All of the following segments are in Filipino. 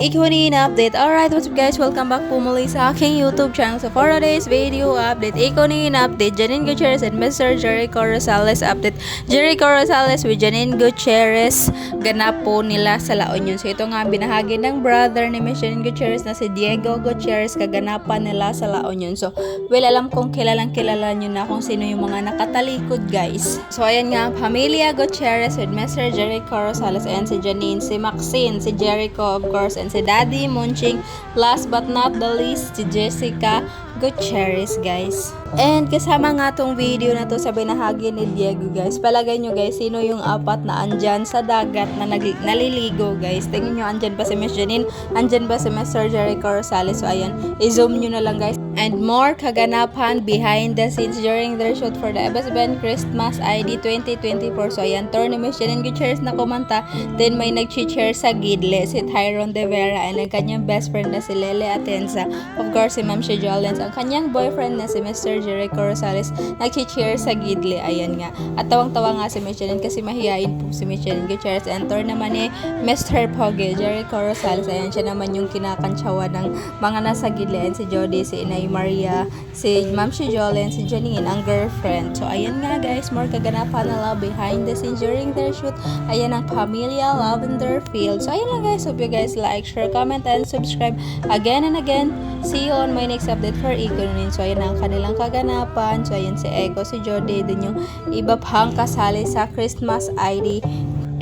Ikunin update. Alright, what's up guys? Welcome back po muli sa aking YouTube channel. So for today's video update, Ikunin update, Janine Gutierrez and Mr. Jericho Rosales update. Jericho Rosales with Janine Gutierrez, ganap po nila sa La Union. So ito nga binahagi ng brother ni Miss Janine Gutierrez na si Diego Gutierrez, kaganapan nila sa La Union. So well, alam kong kilalang kilala nyo na kung sino yung mga nakatalikod guys. So ayan nga, Pamilya Gutierrez with Mr. Jericho Rosales and si Janine, si Maxine, si Jericho of course, and si Daddy Munching, last but not the least si Jessica Gutierrez guys. And kasama nga tong video na to sa binahagi ni Diego guys. Palagay nyo guys, sino yung apat na andyan sa dagat na naliligo guys. Tingin nyo, andyan ba si Miss Janine, andyan ba si Mr. Jericho Rosales. So ayan, i-zoom nyo na lang guys. And more kaganapan behind the scenes during their shoot for the Ebesben Christmas ID 2024. So ayan, tour ni Miss Janine Gutierrez na kumanta. Then may nag-cheer sa gidle, si Tyron De Vera, and ang kanyang best friend na si Lele Atenza. Of course, si Ma'am She Jolens, ang kanyang boyfriend na si Mr. Jericho Rosales, nag-cheer sa gidle. Ayan nga. At tawang-tawa nga si Miss Janine kasi mahihain po si Miss Janine Gutierrez. And tour naman ni Mr. Poge, Jericho Rosales. Ayan, siya naman yung kinakantsawa ng mga nasa gidle. And si Jody, si Inay Maria, si Ma'am She Jolens, si Janine, ang girlfriend. So ayan nga guys, more kaganapan na behind the scenes during their shoot. Ayan ang Pamilya Lavender Field. So ayan lang guys, hope you guys like, share, comment, and subscribe again and again. See you on my next update for Ikunin. So ayan ang kanilang kaganapan. So ayan si Echo, si Jody, din yung iba pang kasali sa Christmas ID.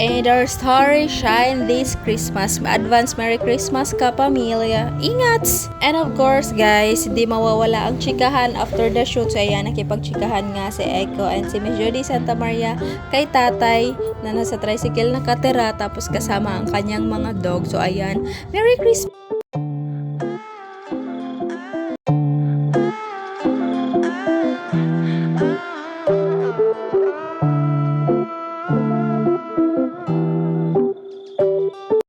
And our story shine this Christmas. Advance Merry Christmas ka pamilya. Ingats! And of course guys, hindi mawawala ang chikahan after the shoot. So ayan, nakipagchikahan nga si Echo and si Miss Jody Santa Maria kay tatay na nasa tricycle nakatira, tapos kasama ang kanyang mga dog. So ayan, Merry Christmas!